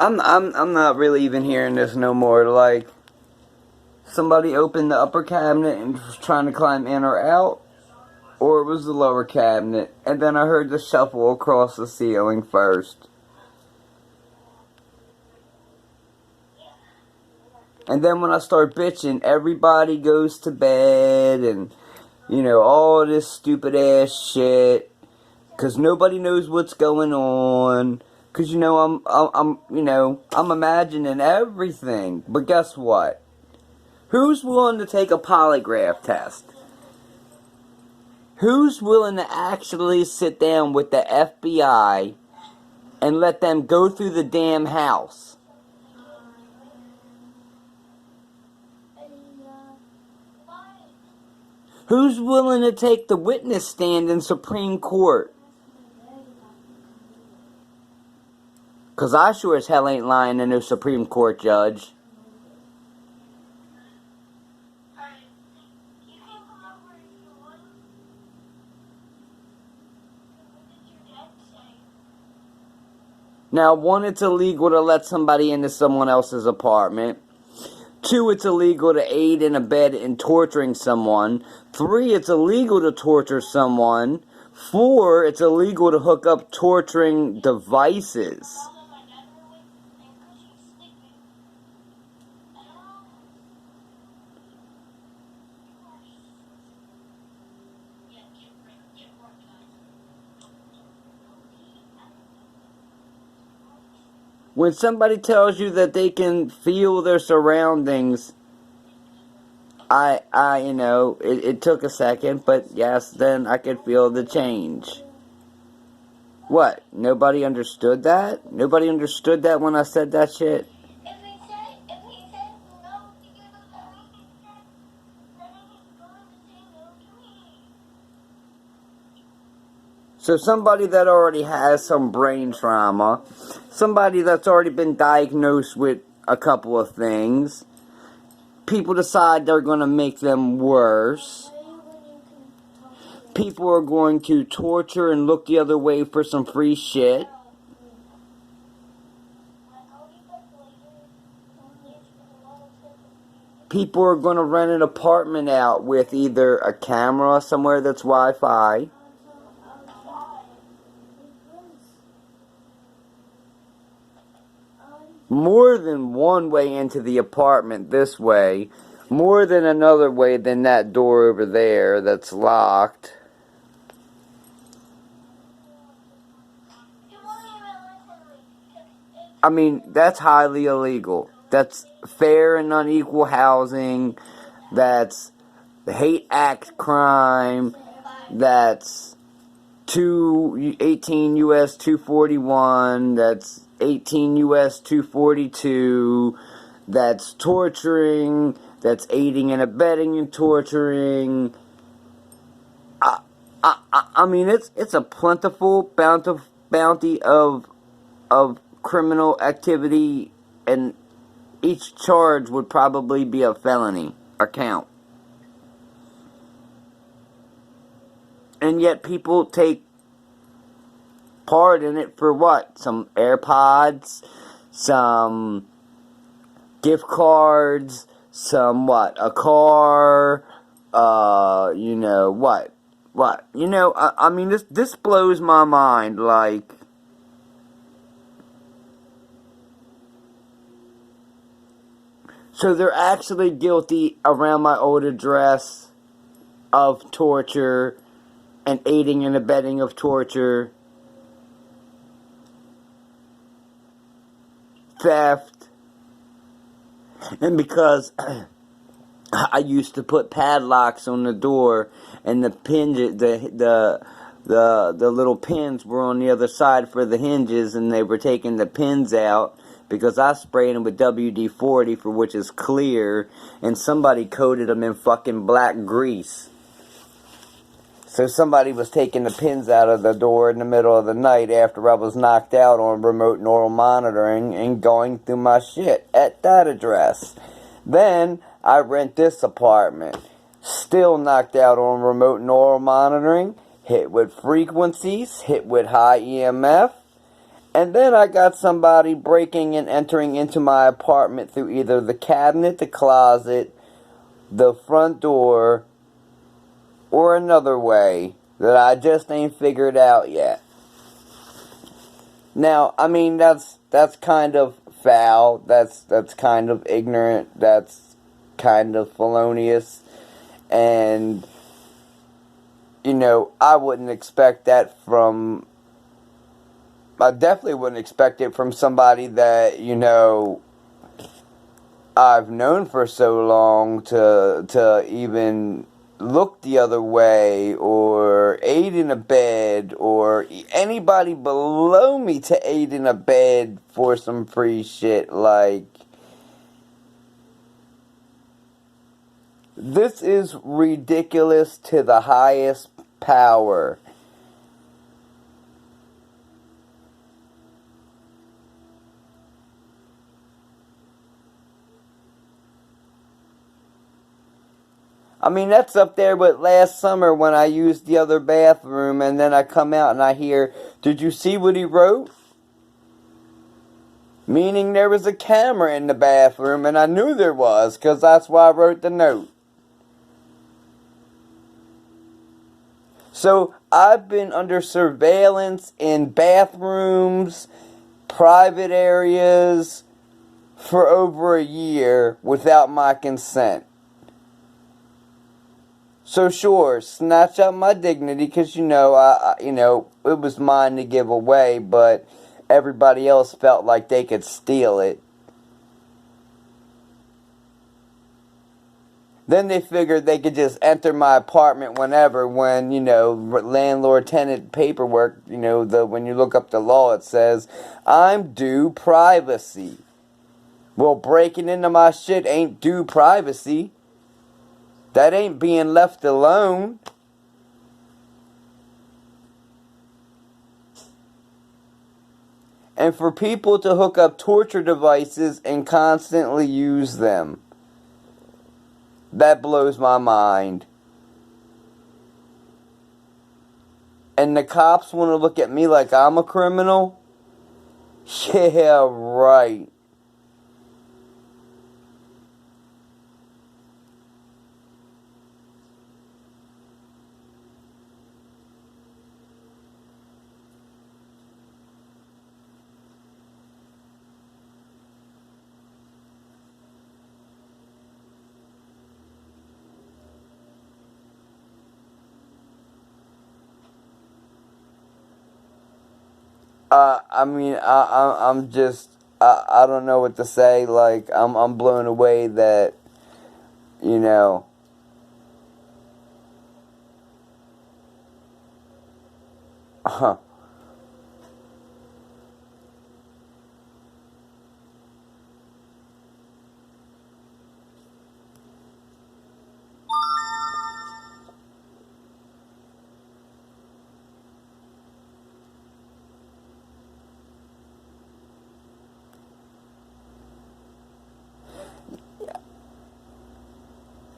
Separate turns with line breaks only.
I'm not really even hearing this no more. Like, somebody opened the upper cabinet and was trying to climb in or out, or it was the lower cabinet, and then I heard the shuffle across the ceiling first. And then when I start bitching, everybody goes to bed, and, you know, all this stupid ass shit, because nobody knows what's going on, because, you know, I'm imagining everything. But guess what? Who's willing to take a polygraph test? Who's willing to actually sit down with the FBI and let them go through the damn house? Who's willing to take the witness stand in Supreme Court? Because I sure as hell ain't lying to no Supreme Court judge. Now, one, it's illegal to let somebody into someone else's apartment. 2, it's illegal to aid and abet in torturing someone. 3, it's illegal to torture someone. 4, it's illegal to hook up torturing devices. When somebody tells you that they can feel their surroundings, you know, it took a second, but yes, then I could feel the change. What? Nobody understood that? Nobody understood that when I said that shit? So somebody that already has some brain trauma, somebody that's already been diagnosed with a couple of things, people decide they're going to make them worse. People are going to torture and look the other way for some free shit. People are going to rent an apartment out with either a camera somewhere that's Wi-Fi, more than one way into the apartment this way, more than another way than that door over there that's locked. I mean, that's highly illegal. That's fair and unequal housing. That's the Hate Act crime. That's 18 U.S. 241. That's 18 U.S. 242. That's torturing. That's aiding and abetting in torturing. I mean, it's a plentiful bounty of criminal activity, and each charge would probably be a felony or count. And yet people take part in it for what? Some AirPods, some gift cards, some what? A car, you know, what? You know, I mean, this blows my mind, like, so they're actually guilty around my old address of torture and aiding and abetting of torture, theft, and because I used to put padlocks on the door, and the hinges, the little pins were on the other side for the hinges, and they were taking the pins out because I sprayed them with WD-40, for which is clear, and somebody coated them in fucking black grease. So somebody was taking the pins out of the door in the middle of the night after I was knocked out on remote neural monitoring and going through my shit at that address. Then I rent this apartment, still knocked out on remote neural monitoring, hit with frequencies, hit with high EMF, And then I got somebody breaking and entering into my apartment through either the cabinet, the closet, the front door, or another way that I just ain't figured out yet. Now, I mean, that's kind of foul, that's kind of ignorant, that's kind of felonious, and, you know, I definitely wouldn't expect it from somebody that, you know, I've known for so long to even look the other way or aid in a bed or anybody below me to aid in a bed for some free shit. Like, this is ridiculous to the highest power. I mean, that's up there with last summer when I used the other bathroom and then I come out and I hear, "Did you see what he wrote?" Meaning there was a camera in the bathroom, and I knew there was, because that's why I wrote the note. So, I've been under surveillance in bathrooms, private areas, for over a year without my consent. So sure, snatch up my dignity, because you know, it was mine to give away, but everybody else felt like they could steal it. Then they figured they could just enter my apartment whenever, when, you know, landlord-tenant paperwork, you know, when you look up the law, it says, I'm due privacy. Well, breaking into my shit ain't due privacy. That ain't being left alone. And for people to hook up torture devices and constantly use them, that blows my mind. And the cops want to look at me like I'm a criminal? Yeah, right. I mean, I'm just, I don't know what to say. Like, I'm blown away that, you know,